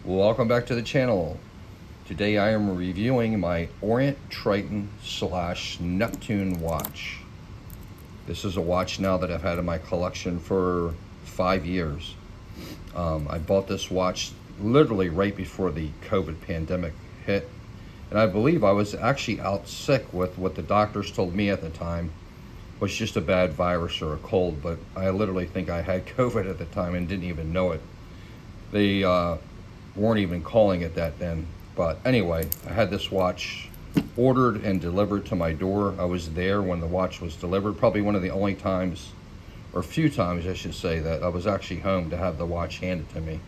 Welcome back to the channel. Today I am reviewing my Orient Triton / Neptune watch. This is a watch now that I've had in my collection for 5 years. I bought this watch literally right before the COVID pandemic hit. And I believe I was actually out sick with what the doctors told me at the time was just a bad virus or a cold, but I literally think I had COVID at the time and didn't even know it. They weren't even calling it that then. But anyway, I had this watch ordered and delivered to my door. I was there when the watch was delivered, probably one of the only times, or few times I should say, that I was actually home to have the watch handed to me.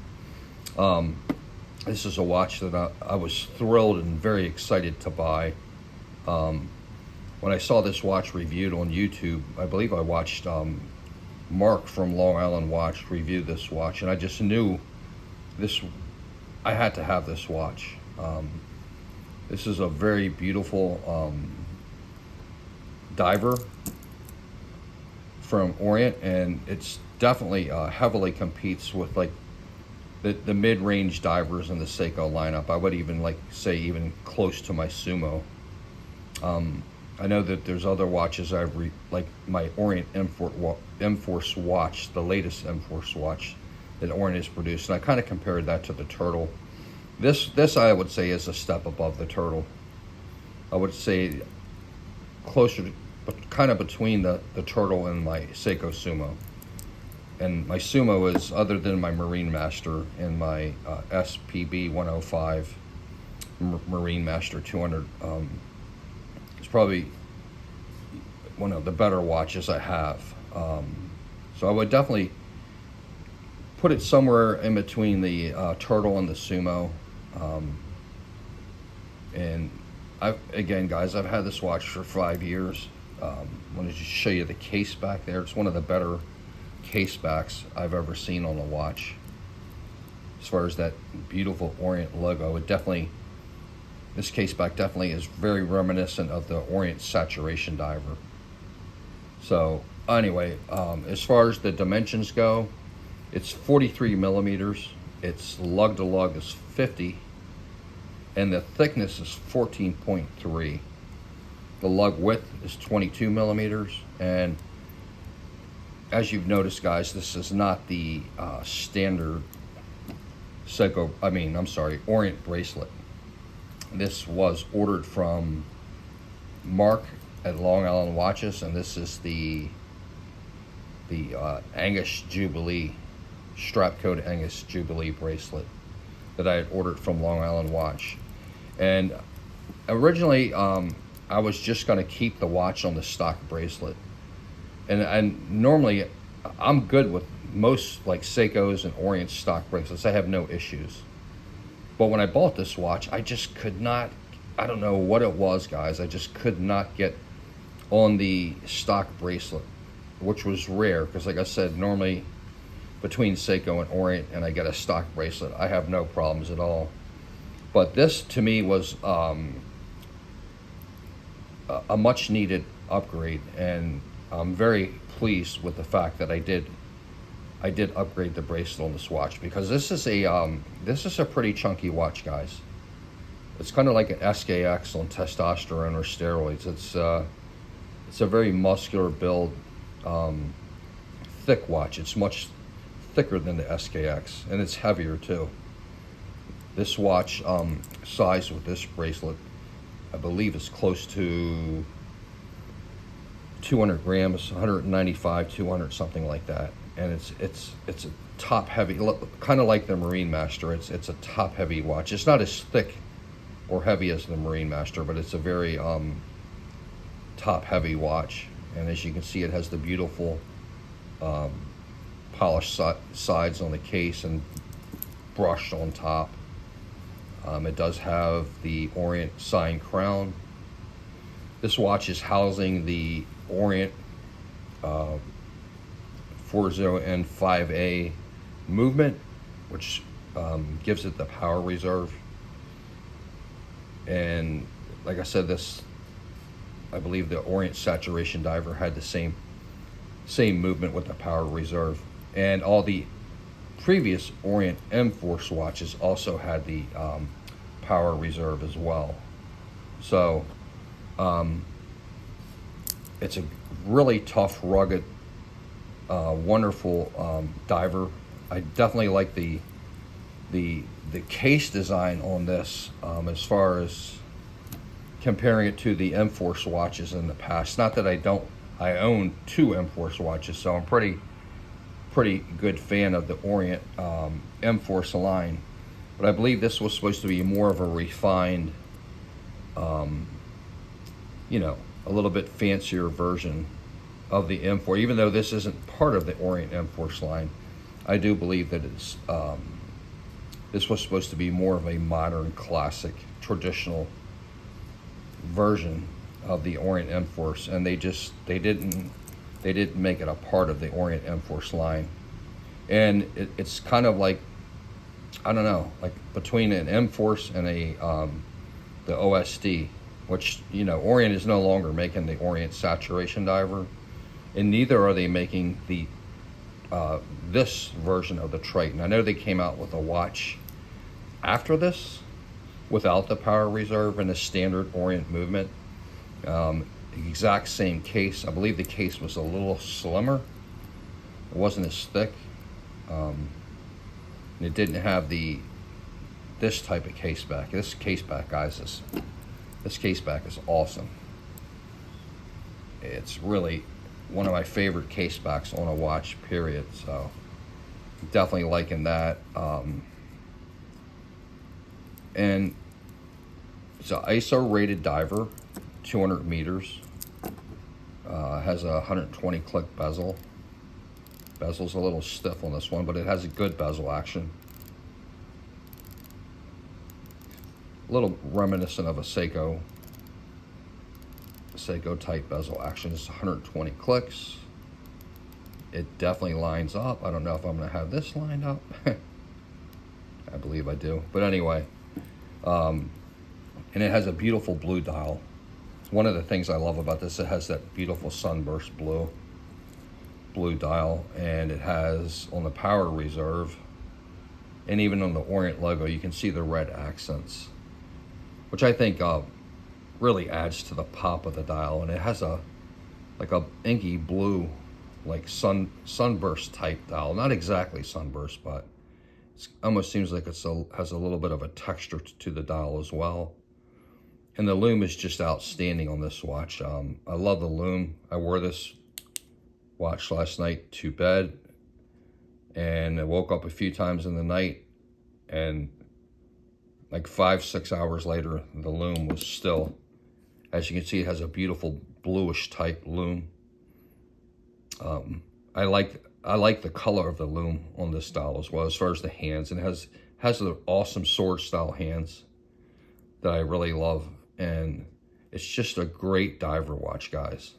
This is a watch that I was thrilled and very excited to buy. When I saw this watch reviewed on YouTube, I believe I watched Mark from Long Island Watch review this watch, and I just knew I had to have this watch. This is a very beautiful diver from Orient, and it's definitely heavily competes with like the mid-range divers in the Seiko lineup. I would even say even close to my Sumo. I know that there's other watches like my Orient M-Force watch, the latest M-Force watch that Orient has produced, and I kind of compared that to the Turtle. This I would say is a step above the Turtle. I would say closer to, but kind of between the Turtle and my Seiko Sumo. And my Sumo is, other than my Marine Master and my SPB 105 Marine Master 200, it's probably one of the better watches I have. So I would definitely put it somewhere in between the Turtle and the Sumo. And again, guys, I've had this watch for 5 years. I want to just show you the case back there. It's one of the better case backs I've ever seen on a watch. As far as that beautiful Orient logo, this case back definitely is very reminiscent of the Orient Saturation Diver. So anyway, as far as the dimensions go, it's 43 millimeters. Its lug to lug is 50, and the thickness is 14.3. The lug width is 22 millimeters, and as you've noticed, guys, this is not the standard Orient bracelet. This was ordered from Mark at Long Island Watches, and this is the Angus Jubilee, strap code Angus Jubilee bracelet that I had ordered from Long Island Watch. And originally I was just going to keep the watch on the stock bracelet, and normally I'm good with most like Seikos and Orient stock bracelets. I have no issues. But when I bought this watch, I just could not, I don't know what it was, guys, I just could not get on the stock bracelet, which was rare, because like I said, normally between Seiko and Orient, and I get a stock bracelet, I have no problems at all. But this to me was a much needed upgrade, and I'm very pleased with the fact that I did upgrade the bracelet on this watch, because this is a pretty chunky watch, guys. It's kind of like an SKX on testosterone or steroids. It's a very muscular build, thick watch. It's much thicker than the SKX, and it's heavier too. This watch size with this bracelet, I believe, is close to 200 grams, 195, 200, something like that. And it's a top heavy, kind of like the Marine Master. It's a top heavy watch. It's not as thick or heavy as the Marine Master, but it's a very top heavy watch. And as you can see, it has the beautiful polished sides on the case and brushed on top. It does have the Orient sign crown. This watch is housing the Orient 40N5A movement, which gives it the power reserve. And like I said, I believe the Orient Saturation Diver had the same movement with the power reserve. And all the previous Orient M-Force watches also had the power reserve as well. So it's a really tough, rugged, wonderful diver. I definitely like the case design on this, as far as comparing it to the M-Force watches in the past. Not that I own two M-Force watches, so I'm pretty good fan of the Orient M-Force line. But I believe this was supposed to be more of a refined, you know, a little bit fancier version of the M-Force. Even though this isn't part of the Orient M-Force line, I do believe that it's this was supposed to be more of a modern, classic, traditional version of the Orient M-Force, and they didn't make it a part of the Orient M-Force line. And it's kind of like, I don't know, like between an M-Force and the OSD, which, you know, Orient is no longer making the Orient Saturation Diver, and neither are they making the this version of the Triton. I know they came out with a watch after this without the power reserve and the standard Orient movement. Exact same case. I believe the case was a little slimmer. It wasn't as thick. And it didn't have this type of case back. This case back, guys, this case back is awesome. It's really one of my favorite case backs on a watch, period. So definitely liking that. And it's an ISO rated diver, 200 meters. Has a 120 click bezel. Bezel's a little stiff on this one, but it has a good bezel action. A little reminiscent of a Seiko type bezel action. It's 120 clicks. It definitely lines up. I don't know if I'm going to have this lined up. I believe I do. But anyway, and it has a beautiful blue dial. One of the things I love about this, it has that beautiful sunburst blue dial, and it has on the power reserve and even on the Orient logo, you can see the red accents, which I think really adds to the pop of the dial. And it has like a inky blue, like sunburst type dial. Not exactly sunburst, but it almost seems like has a little bit of a texture to the dial as well. And the lume is just outstanding on this watch. I love the lume. I wore this watch last night to bed, and I woke up a few times in the night, and like 5-6 hours later, the lume was still, as you can see, it has a beautiful bluish type lume. I like the color of the lume on this dial as well, as far as the hands, and it has the awesome sword style hands that I really love. And it's just a great diver watch, guys.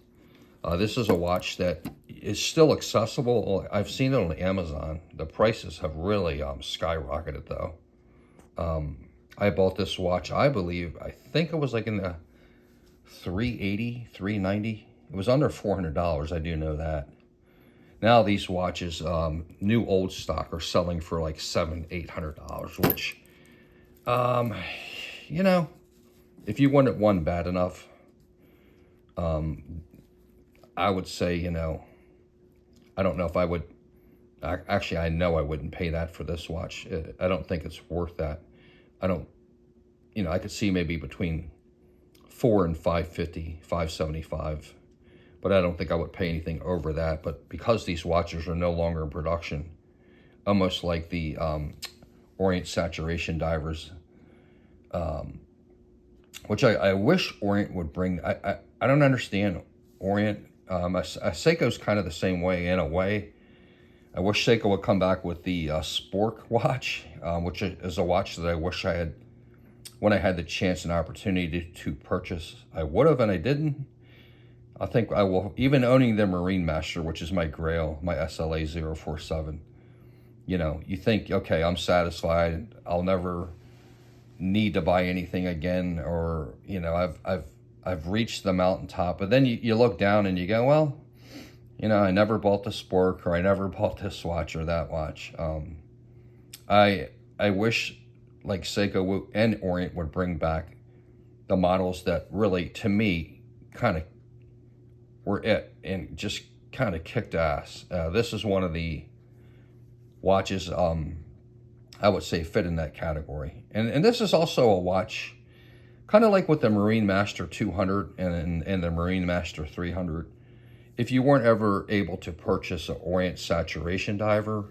This is a watch that is still accessible. I've seen it on Amazon. The prices have really skyrocketed, though. I bought this watch, I think it was like in the $380, $390. It was under $400, I do know that. Now these watches, new old stock, are selling for like $700, $800, which, you know, if you wanted one bad enough, I would say, you know, I don't know if I would, actually, I know I wouldn't pay that for this watch. I don't think it's worth that. You know, I could see maybe between $400 and $550, $575, but I don't think I would pay anything over that. But because these watches are no longer in production, almost like the Orient Saturation Divers, which I wish Orient would bring. I don't understand Orient. Seiko's kind of the same way in a way. I wish Seiko would come back with the Spork watch, which is a watch that I wish I had, when I had the chance and opportunity to purchase, I would have, and I didn't. I think I will, even owning the Marine Master, which is my grail, my SLA 047. You know, you think, okay, I'm satisfied. I'll never need to buy anything again, or, you know, I've reached the mountaintop. But then you look down and you go, well, you know, I never bought the Spork, or I never bought this watch or that watch. I wish like Seiko and Orient would bring back the models that really, to me, kind of were it and just kind of kicked ass. This is one of the watches I would say fit in that category. And this is also a watch kind of like with the Marine Master 200 and the Marine Master 300. If you weren't ever able to purchase an Orient Saturation Diver,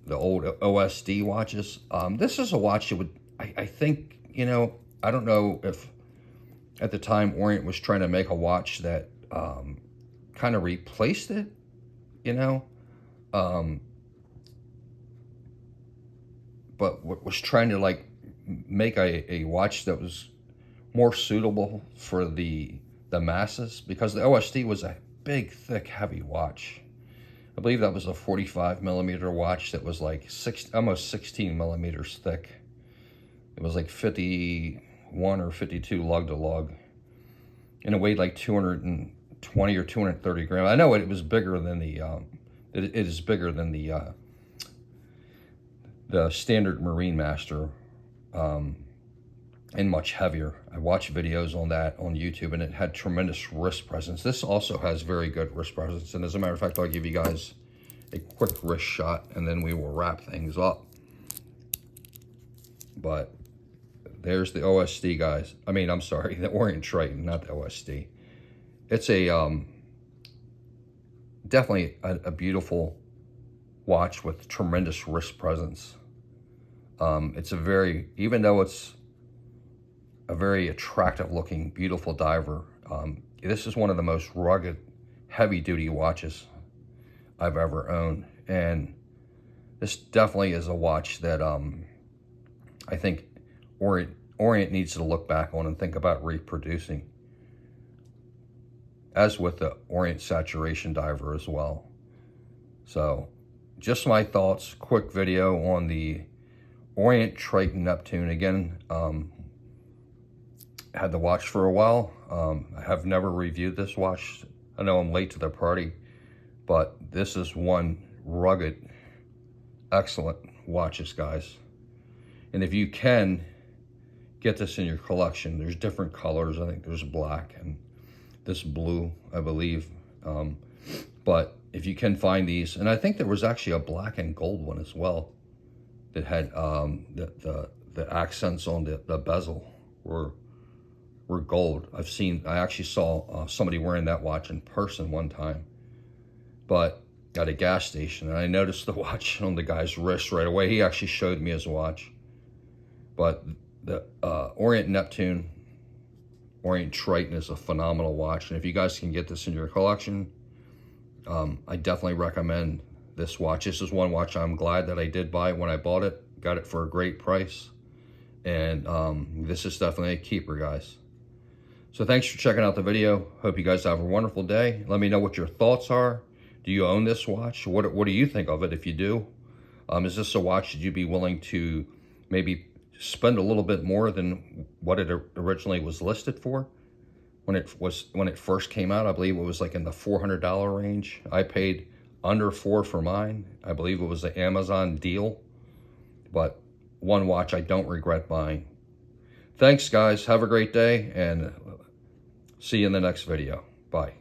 the old OSD watches, this is a watch that would, I think, you know, I don't know if at the time Orient was trying to make a watch that kind of replaced it, you know, but was trying to like make a watch that was more suitable for the masses, because the OSD was a big, thick, heavy watch. I believe that was a 45 millimeter watch that was like almost 16 millimeters thick. It was like 51 or 52 lug to lug, and it weighed like 220 or 230 grams. I know it was bigger than the it is bigger than the standard Marine Master, and much heavier. I watched videos on that on YouTube, and it had tremendous wrist presence. This also has very good wrist presence, and as a matter of fact, I'll give you guys a quick wrist shot, and then we will wrap things up. But there's the OSD, guys. I mean, I'm sorry, the Orient Triton, not the OSD. It's a definitely a beautiful watch with tremendous wrist presence. It's a very, even though it's a very attractive looking, beautiful diver, this is one of the most rugged, heavy duty watches I've ever owned. And this definitely is a watch that I think Orient needs to look back on and think about reproducing, as with the Orient Saturation Diver as well. So just my thoughts, quick video on the Orient Triton Neptune. Again, had the watch for a while. I have never reviewed this watch. I know I'm late to the party, but this is one rugged, excellent watches, guys. And if you can get this in your collection, there's different colors. I think there's black and this blue, I believe. But if you can find these, and I think there was actually a black and gold one as well that had the accents on the bezel were gold. I actually saw somebody wearing that watch in person one time, but at a gas station, and I noticed the watch on the guy's wrist right away. He actually showed me his watch. But the Orient Neptune, Orient Triton is a phenomenal watch, and if you guys can get this in your collection, I definitely recommend this watch. This is one watch I'm glad that I did buy when I bought it. Got it for a great price, and this is definitely a keeper, guys. So thanks for checking out the video. Hope you guys have a wonderful day. Let me know what your thoughts are. Do you own this watch? What do you think of it if you do? Is this a watch that you'd be willing to maybe spend a little bit more than what it originally was listed for? When it first came out, I believe it was like in the $400 range. I paid under $400 for mine. I believe it was an Amazon deal, but one watch I don't regret buying. Thanks, guys. Have a great day, and see you in the next video. Bye.